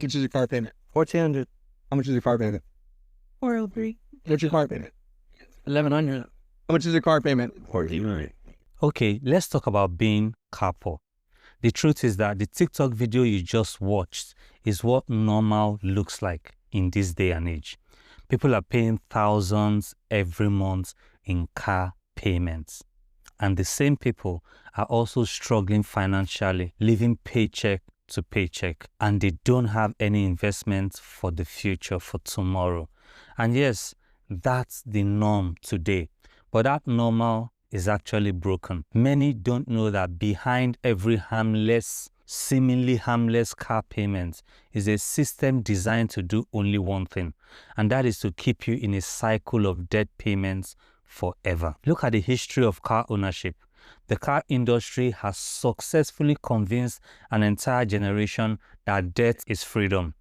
much is your car payment? 1,400. How much is your car payment? 403. What's your car payment? 1,100. How much is your car payment? 1,400. Okay, let's talk about being car poor. The truth is that the TikTok video you just watched is what normal looks like in this day and age. People are paying thousands every month in car payments. And the same people are also struggling financially, living paycheck to paycheck, and they don't have any investment for the future, for tomorrow. And yes, that's the norm today. But that normal is actually broken. Many don't know that behind every seemingly harmless car payment is a system designed to do only one thing, and that is to keep you in a cycle of debt payments forever. Look at the history of car ownership. The car industry has successfully convinced an entire generation that debt is freedom,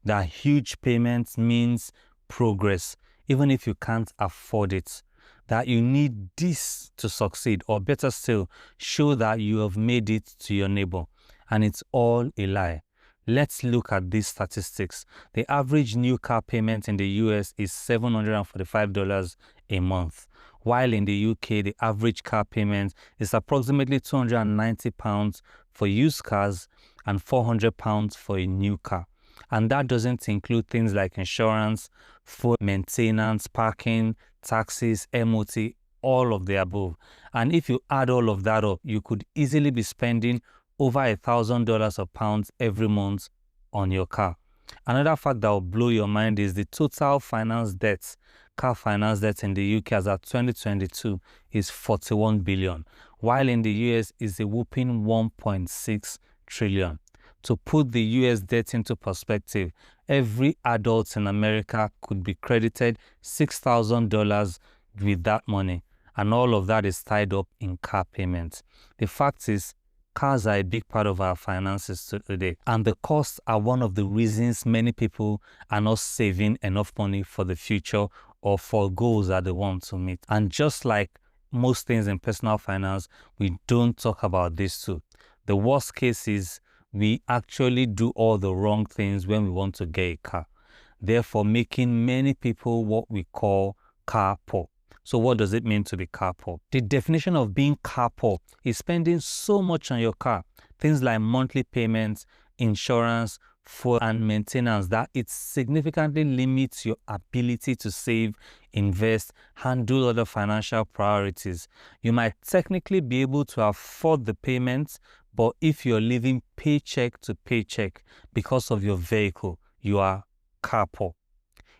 that huge payments means progress, even if you can't afford it, that you need this to succeed, or better still, show that you have made it to your neighbor. And it's all a lie. Let's look at these statistics. The average new car payment in the US is $745 a month, while in the UK, the average car payment is approximately £290 for used cars and £400 for a new car. And that doesn't include things like insurance, full maintenance, parking, taxes, MOT, all of the above. And if you add all of that up, you could easily be spending over $1,000 or pounds every month on your car. Another fact that will blow your mind is the total finance debts. Car finance debt in the UK as of 2022 is 41 billion, while in the US is a whopping 1.6 trillion. To put the US debt into perspective, every adult in America could be credited $6,000 with that money, and all of that is tied up in car payments. The fact is, cars are a big part of our finances today, and the costs are one of the reasons many people are not saving enough money for the future or for goals that they want to meet. And just like most things in personal finance, we don't talk about this too. The worst case is we actually do all the wrong things when we want to get a car, therefore making many people what we call car poor. So what does it mean to be car poor? The definition of being car poor is spending so much on your car, things like monthly payments, insurance, fuel, and maintenance, that it significantly limits your ability to save, invest, and do other financial priorities. You might technically be able to afford the payments, but if you're living paycheck to paycheck because of your vehicle, you are car poor.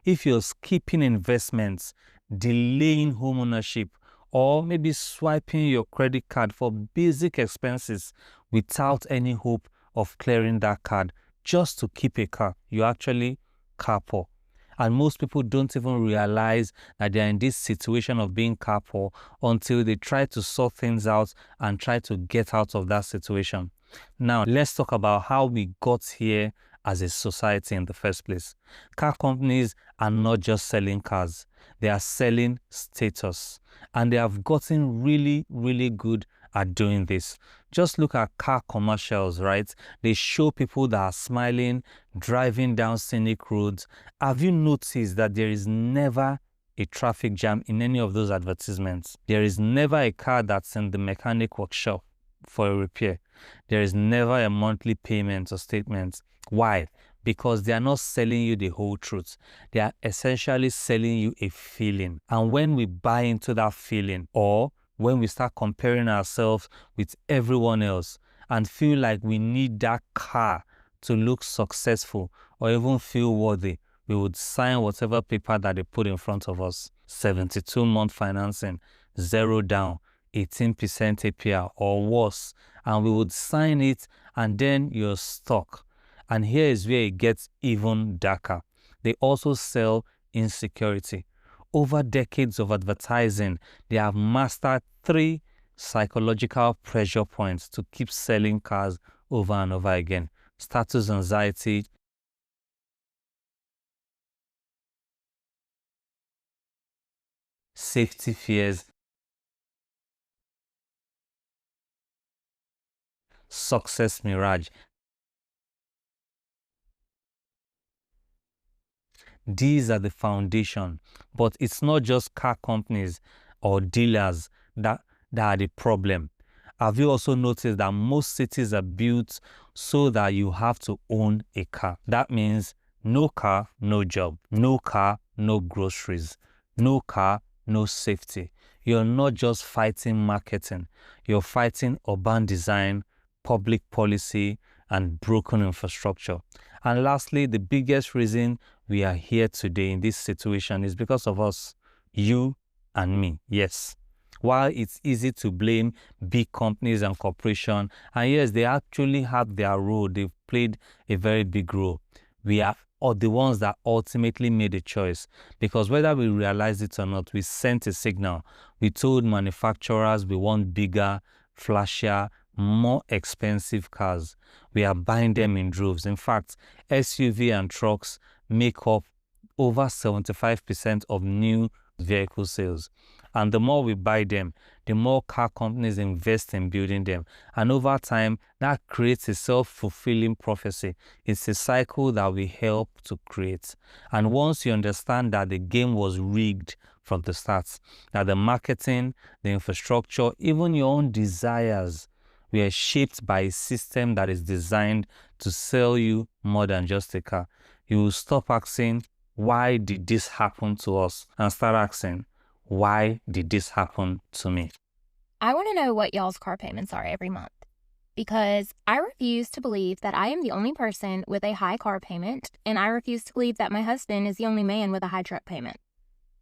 If you're skipping investments, delaying home ownership, or maybe swiping your credit card for basic expenses without any hope of clearing that card just to keep a car, you're actually car poor. And most people don't even realize that they're in this situation of being car poor until they try to sort things out and try to get out of that situation. Now, let's talk about how we got here as a society in the first place. Car companies are not just selling cars, they are selling status. And they have gotten really, really good at doing this. Just look at car commercials, right? They show people that are smiling, driving down scenic roads. Have you noticed that there is never a traffic jam in any of those advertisements? There is never a car that's in the mechanic workshop for a repair. There is never a monthly payment or statement. Why? Because they are not selling you the whole truth. They are essentially selling you a feeling. And when we buy into that feeling, or when we start comparing ourselves with everyone else and feel like we need that car to look successful or even feel worthy, we would sign whatever paper that they put in front of us. 72-month financing, 0 down, 18% APR or worse, and we would sign it, and then you're stuck. And here is where it gets even darker. They also sell insecurity. Over decades of advertising, they have mastered 3 psychological pressure points to keep selling cars over and over again: status anxiety, safety fears, success mirage. These are the foundation. But it's not just car companies or dealers that are the problem. Have you also noticed that most cities are built so that you have to own a car? That means no car, no job. No car, no groceries. No car, no safety. You're not just fighting marketing. You're fighting urban design, public policy, and broken infrastructure. And lastly, the biggest reason we are here today in this situation is because of us, you and me. Yes. While it's easy to blame big companies and corporations, and yes, they actually have their role, they've played a very big role. We are the ones that ultimately made a choice, because whether we realize it or not, we sent a signal. We told manufacturers we want bigger, flashier, more expensive cars. We are buying them in droves. In fact, SUV and trucks make up over 75% of new vehicle sales. And the more we buy them, the more car companies invest in building them. And over time, that creates a self-fulfilling prophecy. It's a cycle that we help to create. And once you understand that the game was rigged from the start, that the marketing, the infrastructure, even your own desires were shaped by a system that is designed to sell you more than just a car, you will stop asking, why did this happen to us? And start asking, why did this happen to me? I want to know what y'all's car payments are every month, because I refuse to believe that I am the only person with a high car payment, and I refuse to believe that my husband is the only man with a high truck payment.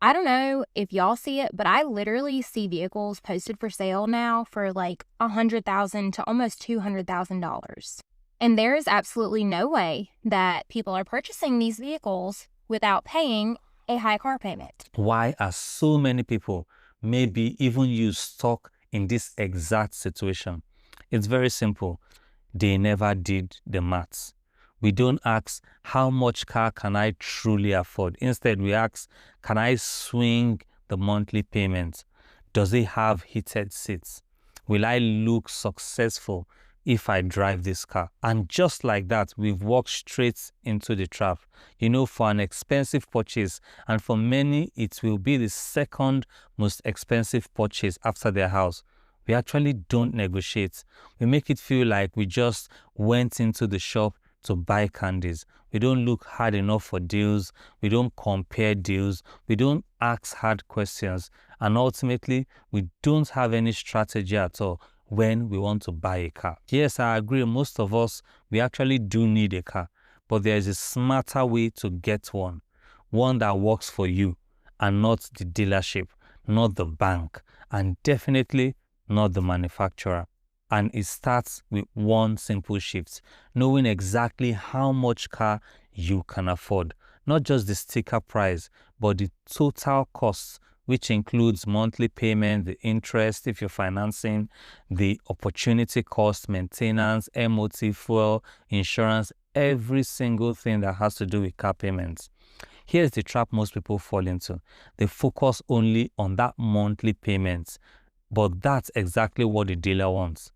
I don't know if y'all see it, but I literally see vehicles posted for sale now for like $100,000 to almost $200,000. And there is absolutely no way that people are purchasing these vehicles without paying a high car payment. Why are so many people, maybe even you, stuck in this exact situation? It's very simple. They never did the maths. We don't ask, how much car can I truly afford? Instead, we ask, can I swing the monthly payment? Does it have heated seats? Will I look successful if I drive this car? And just like that, we've walked straight into the trap. You know, for an expensive purchase, and for many, it will be the second most expensive purchase after their house, we actually don't negotiate. We make it feel like we just went into the shop to buy candies. We don't look hard enough for deals. We don't compare deals. We don't ask hard questions. And ultimately, we don't have any strategy at all when we want to buy a car. Yes, I agree. Most of us, we actually do need a car. But there is a smarter way to get one. One that works for you and not the dealership, not the bank, and definitely not the manufacturer. And it starts with one simple shift, knowing exactly how much car you can afford. Not just the sticker price, but the total cost, which includes monthly payment, the interest if you're financing, the opportunity cost, maintenance, MOT, fuel, insurance, every single thing that has to do with car payments. Here's the trap most people fall into. They focus only on that monthly payment, but that's exactly what the dealer wants.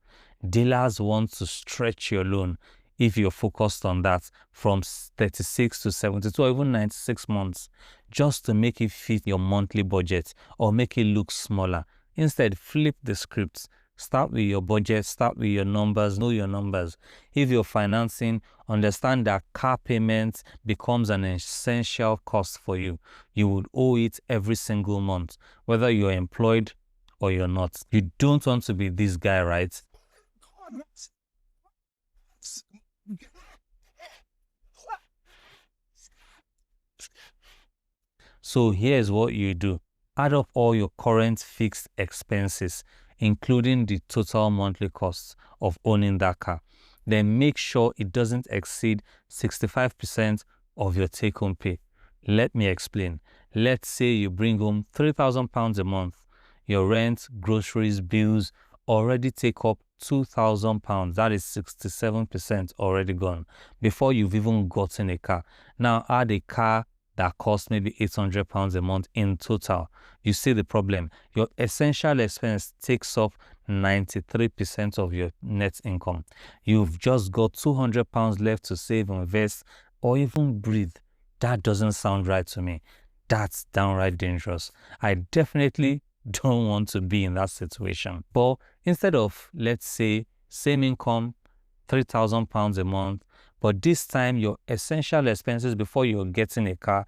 Dealers want to stretch your loan, if you're focused on that, from 36 to 72 or even 96 months, just to make it fit your monthly budget or make it look smaller. Instead, flip the script. Start with your budget, start with your numbers, know your numbers. If you're financing, understand that car payments becomes an essential cost for you. You would owe it every single month, whether you're employed or you're not. You don't want to be this guy, right? So here's what you do. Add up all your current fixed expenses, including the total monthly costs of owning that car. Then make sure it doesn't exceed 65% of your take-home pay. Let me explain. Let's say you bring home £3,000 a month. Your rent, groceries, bills already take up £2,000. That is 67% already gone before you've even gotten a car. Now add a car that costs maybe £800 a month in total. You see the problem. Your essential expense takes up 93% of your net income. You've just got £200 left to save, invest, or even breathe. That doesn't sound right to me. That's downright dangerous. I definitely don't want to be in that situation. But instead of, let's say, same income, £3,000 a month, but this time your essential expenses before you're getting a car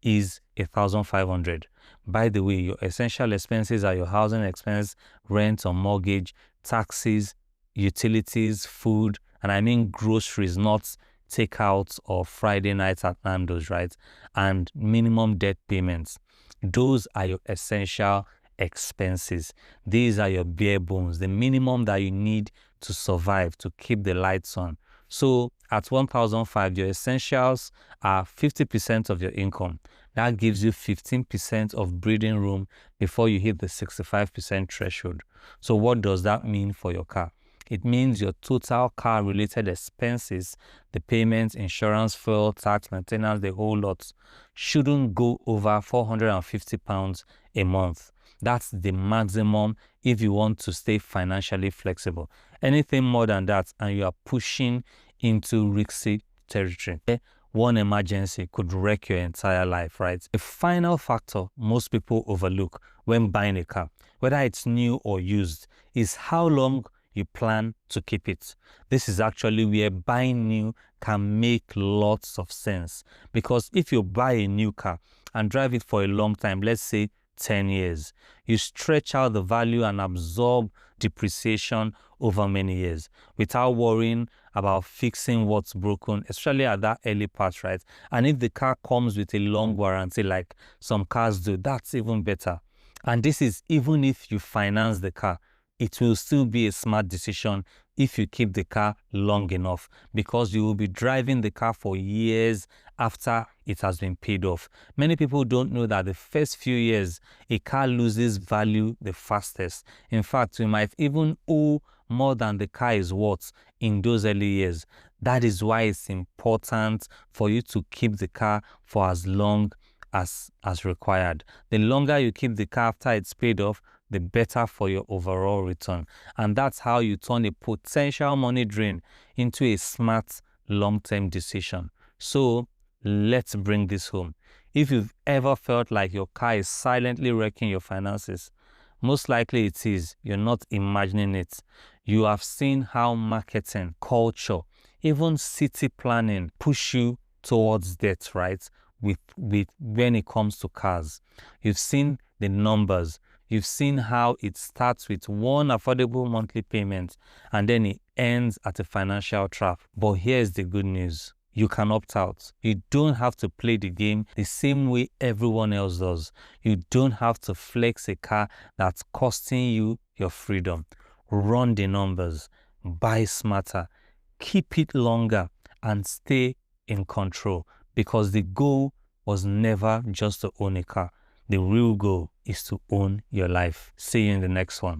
is 1,500. By the way, your essential expenses are your housing expense, rent or mortgage, taxes, utilities, food, and I mean groceries, not takeouts or Friday nights at Nando's, right? And minimum debt payments. Those are your essential expenses. These are your bare bones, the minimum that you need to survive, to keep the lights on. So at 1,005, your essentials are 50% of your income. That gives you 15% of breathing room before you hit the 65% threshold. So what does that mean for your car? It means your total car-related expenses, the payments, insurance, fuel, tax, maintenance, the whole lot, shouldn't go over £450 a month. That's the maximum if you want to stay financially flexible. Anything more than that, and you are pushing into risky territory. One emergency could wreck your entire life, right? The final factor most people overlook when buying a car, whether it's new or used, is how long you plan to keep it. This is actually where buying new can make lots of sense, because if you buy a new car and drive it for a long time, let's say 10 years, you stretch out the value and absorb depreciation over many years without worrying about fixing what's broken, especially at that early part, right? And if the car comes with a long warranty like some cars do, that's even better. And this is even if you finance the car. It will still be a smart decision if you keep the car long enough, because you will be driving the car for years after it has been paid off. Many people don't know that the first few years, a car loses value the fastest. In fact, you might even owe more than the car is worth in those early years. That is why it's important for you to keep the car for as long as required. The longer you keep the car after it's paid off, the better for your overall return. And that's how you turn a potential money drain into a smart long-term decision. So let's bring this home. If you've ever felt like your car is silently wrecking your finances, most likely it is. You're not imagining it. You have seen how marketing, culture, even city planning push you towards debt, right? With when it comes to cars. You've seen the numbers. You've seen how it starts with one affordable monthly payment and then it ends at a financial trap. But here's the good news. You can opt out. You don't have to play the game the same way everyone else does. You don't have to flex a car that's costing you your freedom. Run the numbers. Buy smarter. Keep it longer and stay in control, because the goal was never just to own a car. The real goal is to own your life. See you in the next one.